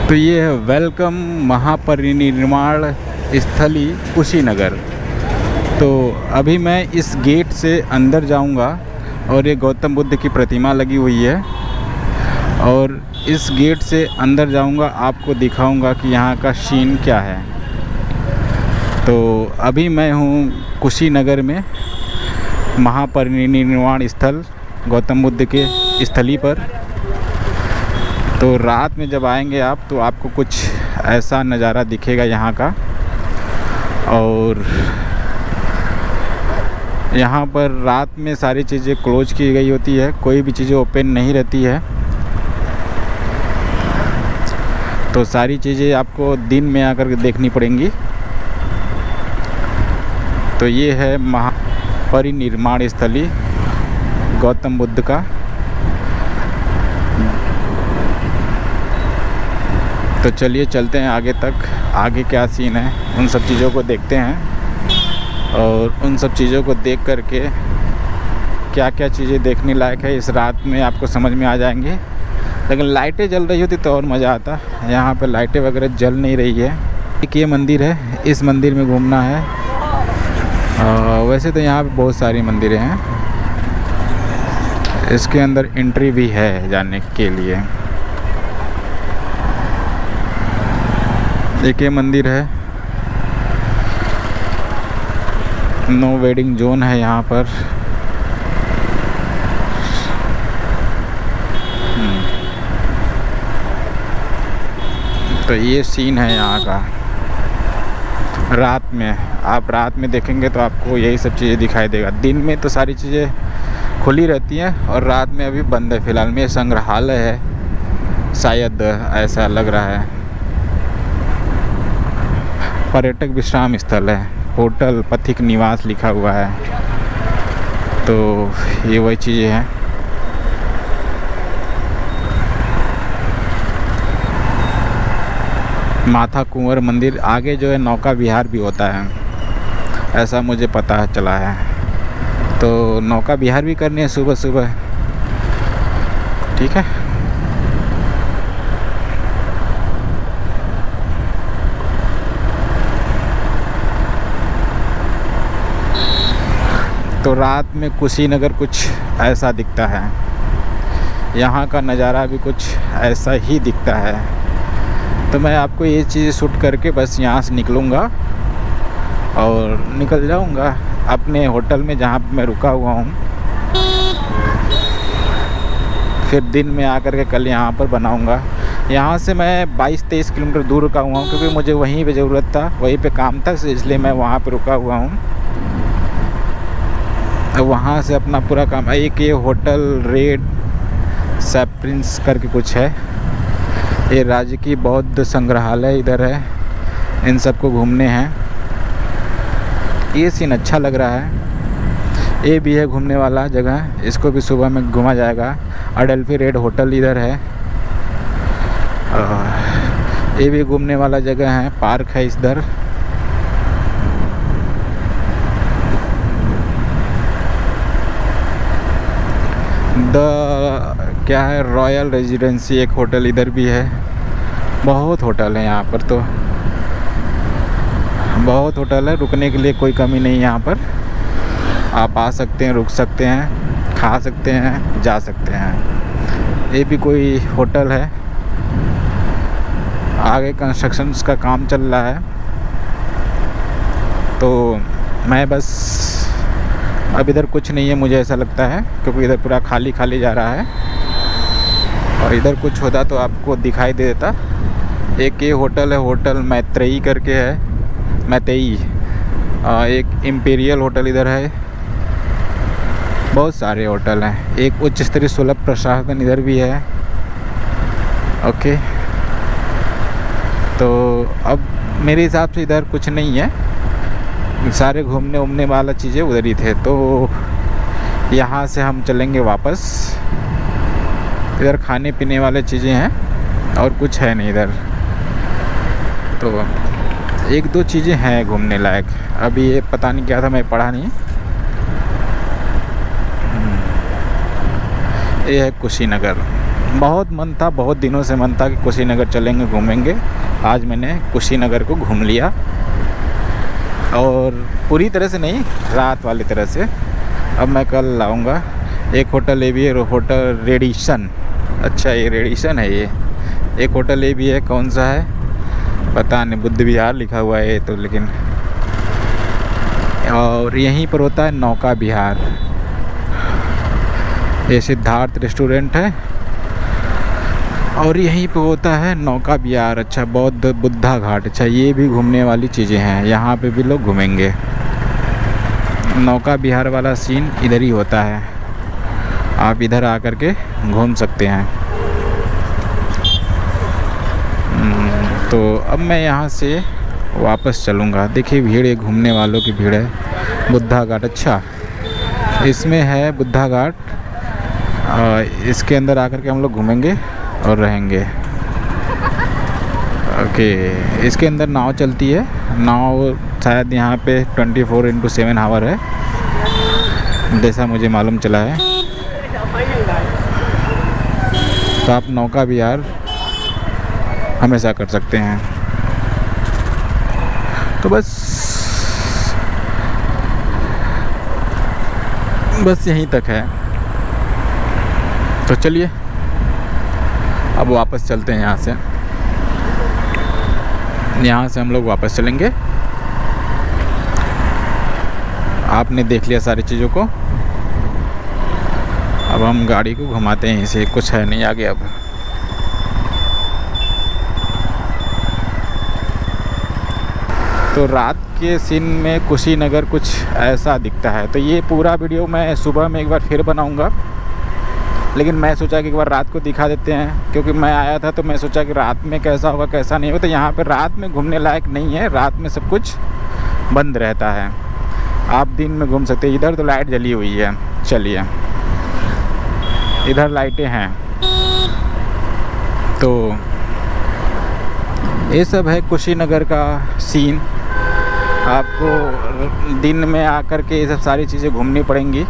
तो ये है वेलकम महापरिनिर्वाण स्थली कुशीनगर। तो अभी मैं इस गेट से अंदर जाऊंगा और ये गौतम बुद्ध की प्रतिमा लगी हुई है और इस गेट से अंदर जाऊंगा, आपको दिखाऊंगा कि यहाँ का सीन क्या है। तो अभी मैं हूँ कुशीनगर में महापरिनिर्वाण स्थल गौतम बुद्ध के स्थली पर। तो रात में जब आएंगे आप तो आपको कुछ ऐसा नज़ारा दिखेगा यहाँ का। और यहाँ पर रात में सारी चीज़ें क्लोज की गई होती है, कोई भी चीज़ें ओपन नहीं रहती है। तो सारी चीज़ें आपको दिन में आकर देखनी पड़ेंगी। तो ये है महापरिनिर्वाण स्थली गौतम बुद्ध का। तो चलिए चलते हैं आगे तक, आगे क्या सीन है उन सब चीज़ों को देखते हैं और उन सब चीज़ों को देख करके क्या क्या चीज़ें देखने लायक है इस रात में आपको समझ में आ जाएंगे। लेकिन लाइटें जल रही होती तो और मज़ा आता। यहाँ पे लाइटें वगैरह जल नहीं रही है। एक ये मंदिर है, इस मंदिर में घूमना है। वैसे तो यहाँ पे बहुत सारी मंदिरें हैं, इसके अंदर एंट्री भी है जाने के लिए। एक ये मंदिर है, नो वेडिंग जोन है यहाँ पर। तो ये सीन है यहाँ का। रात में आप रात में देखेंगे तो आपको यही सब चीज़ें दिखाई देगा। दिन में तो सारी चीज़ें खुली रहती हैं और रात में अभी बंद है। फ़िलहाल में संग्रहालय है शायद, ऐसा लग रहा है। पर्यटक विश्राम स्थल है, होटल पथिक निवास लिखा हुआ है। तो ये वही चीज़ें हैं। माथा कुंवर मंदिर आगे जो है नौका विहार भी होता है, ऐसा मुझे पता चला है। तो नौका विहार भी करनी है सुबह सुबह, ठीक है। तो रात में कुशीनगर कुछ ऐसा दिखता है, यहाँ का नज़ारा भी कुछ ऐसा ही दिखता है। तो मैं आपको ये चीज़ शूट करके बस यहाँ से निकलूँगा और निकल जाऊँगा अपने होटल में जहाँ पे मैं रुका हुआ हूँ। फिर दिन में आकर के कल यहाँ पर बनाऊँगा। यहाँ से मैं 22-23 किलोमीटर दूर रुका हुआ हूँ क्योंकि मुझे वहीं पे ज़रूरत था, वहीं पे काम था, इसलिए मैं वहाँ पे रुका हुआ हूँ। वहाँ से अपना पूरा काम। एक ये होटल रेड सैप्रिंस करके कुछ है, ये राज्य की बौद्ध संग्रहालय इधर है। इन सबको घूमने हैं। ये सीन अच्छा लग रहा है। ये भी है घूमने वाला जगह, इसको भी सुबह में घूमा जाएगा। अडेल्फी रेड होटल इधर है, ये भी घूमने वाला जगह है। पार्क है इधर। क्या है, रॉयल रेजिडेंसी एक होटल इधर भी है। बहुत होटल है यहाँ पर, तो बहुत होटल है। रुकने के लिए कोई कमी नहीं यहाँ पर। आप आ सकते हैं, रुक सकते हैं, खा सकते हैं, जा सकते हैं। ये भी कोई होटल है। आगे कंस्ट्रक्शंस का काम चल रहा है। तो मैं बस अब इधर कुछ नहीं है मुझे ऐसा लगता है, क्योंकि इधर पूरा खाली खाली जा रहा है। और इधर कुछ होता तो आपको दिखाई दे देता। एक ये होटल है, होटल मैत्रेयी करके है, मैत्रेयी। एक इम्पीरियल होटल इधर है। बहुत सारे होटल हैं। एक उच्च स्तरीय सुलभ प्रशासन इधर भी है। ओके, तो अब मेरे हिसाब से इधर कुछ नहीं है, सारे घूमने उमने वाला चीज़ें उधर ही थे। तो यहाँ से हम चलेंगे वापस। इधर खाने पीने वाले चीज़ें हैं और कुछ है नहीं इधर। तो एक दो चीज़ें हैं घूमने लायक। अभी ये पता नहीं क्या था, मैं पढ़ा नहीं। ये है कुशीनगर। बहुत मन था, बहुत दिनों से मन था कि कुशीनगर चलेंगे, घूमेंगे। आज मैंने कुशीनगर को घूम लिया, और पूरी तरह से नहीं, रात वाली तरह से। अब मैं कल आऊँगा। एक होटल ये भी है, होटल रेडिसन। अच्छा, ये रेडिसन है ये। एक होटल ये भी है, कौन सा है पता नहीं, बुद्ध विहार लिखा हुआ है तो, लेकिन और यहीं पर होता है नौका विहार। ये सिद्धार्थ रेस्टोरेंट है और यहीं पे होता है नौका विहार। अच्छा, बौद्ध बुद्धा घाट। अच्छा, ये भी घूमने वाली चीज़ें हैं, यहाँ पे भी लोग घूमेंगे। नौका विहार वाला सीन इधर ही होता है, आप इधर आकर के घूम सकते हैं। तो अब मैं यहाँ से वापस चलूँगा। देखिए भीड़ है, घूमने वालों की भीड़ है। बुद्धा घाट, अच्छा इसमें है बुद्धा घाट। इसके अंदर आकर के हम लोग घूमेंगे और रहेंगे। ओके, इसके अंदर नाव चलती है। नाव शायद यहाँ पे 24/7 आवर है, जैसा मुझे मालूम चला है। तो आप नौका विहार हमेशा कर सकते हैं। तो बस यहीं तक है। तो चलिए अब वापस चलते हैं। यहाँ से हम लोग वापस चलेंगे। आपने देख लिया सारी चीज़ों को। अब हम गाड़ी को घुमाते हैं, इसे कुछ है नहीं आगे। अब तो रात के सीन में कुशीनगर कुछ ऐसा दिखता है। तो ये पूरा वीडियो मैं सुबह में एक बार फिर बनाऊंगा, लेकिन मैं सोचा कि एक बार रात को दिखा देते हैं, क्योंकि मैं आया था तो मैं सोचा कि रात में कैसा होगा कैसा नहीं होगा। तो यहाँ पे रात में घूमने लायक नहीं है, रात में सब कुछ बंद रहता है। आप दिन में घूम सकते हैं। इधर तो लाइट जली हुई है, चलिए इधर लाइटें हैं। तो ये सब है कुशीनगर का सीन। आपको दिन में आकर के ये सब सारी चीज़ें घूमनी पड़ेंगी,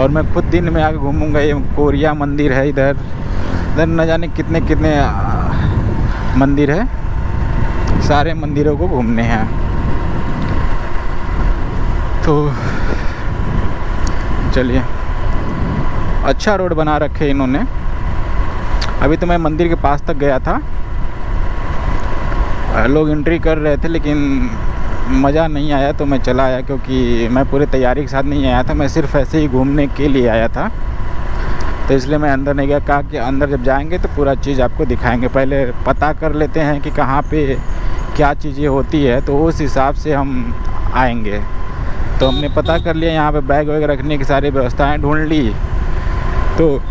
और मैं खुद दिन में आकर घूमूंगा। ये कोरिया मंदिर है, इधर न जाने कितने कितने मंदिर है। सारे मंदिरों को घूमने हैं। तो चलिए, अच्छा रोड बना रखे इन्होंने। अभी तो मैं मंदिर के पास तक गया था, लोग एंट्री कर रहे थे, लेकिन मज़ा नहीं आया तो मैं चला आया, क्योंकि मैं पूरी तैयारी के साथ नहीं आया था। मैं सिर्फ ऐसे ही घूमने के लिए आया था, तो इसलिए मैं अंदर नहीं गया। कहा कि अंदर जब जाएंगे तो पूरा चीज़ आपको दिखाएंगे, पहले पता कर लेते हैं कि कहाँ पे क्या चीज़ें होती है, तो उस हिसाब से हम आएंगे। तो हमने पता कर लिया, यहाँ पे बैग वैग रखने की सारी व्यवस्थाएं ढूंढ ली। तो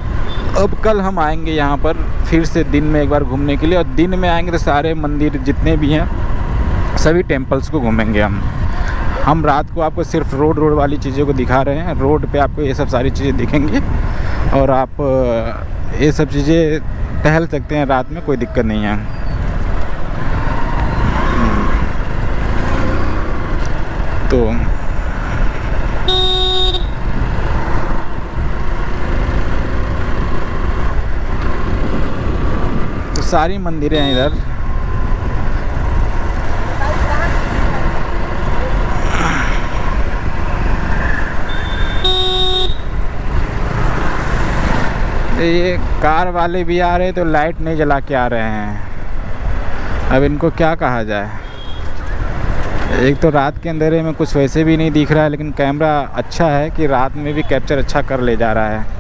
अब कल हम आएंगे यहाँ पर फिर से दिन में एक बार घूमने के लिए, और दिन में आएंगे तो सारे मंदिर जितने भी हैं सभी टेम्पल्स को घूमेंगे हम रात को आपको सिर्फ रोड वाली चीज़ों को दिखा रहे हैं। रोड पे आपको ये सब सारी चीज़ें दिखेंगी, और आप ये सब चीज़ें टहल सकते हैं रात में, कोई दिक्कत नहीं है। तो सारी मंदिरें हैं इधर। ये कार वाले भी आ रहे तो लाइट नहीं जला के आ रहे हैं। अब इनको क्या कहा जाए। एक तो रात के अंधेरे में कुछ वैसे भी नहीं दिख रहा है, लेकिन कैमरा अच्छा है कि रात में भी कैप्चर अच्छा कर ले जा रहा है।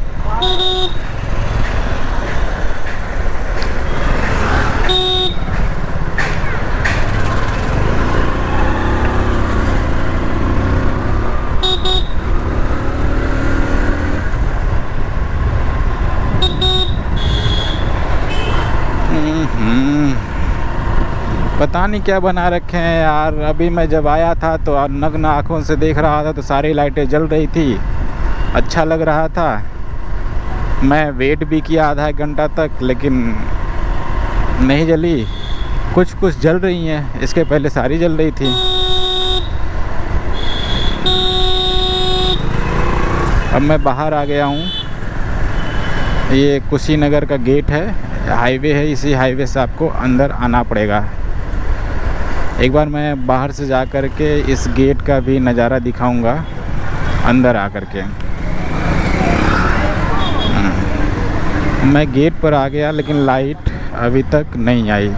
पता नहीं क्या बना रखे हैं यार। अभी मैं जब आया था तो नग्न आँखों से देख रहा था तो सारी लाइटें जल रही थी, अच्छा लग रहा था। मैं वेट भी किया आधा एक घंटा तक, लेकिन नहीं जली। कुछ कुछ जल रही हैं, इसके पहले सारी जल रही थी। अब मैं बाहर आ गया हूँ। ये कुशीनगर का गेट है, हाईवे है, इसी हाईवे से आपको अंदर आना पड़ेगा। एक बार मैं बाहर से जा कर के इस गेट का भी नज़ारा दिखाऊंगा अंदर आकर के। मैं गेट पर आ गया लेकिन लाइट अभी तक नहीं आई।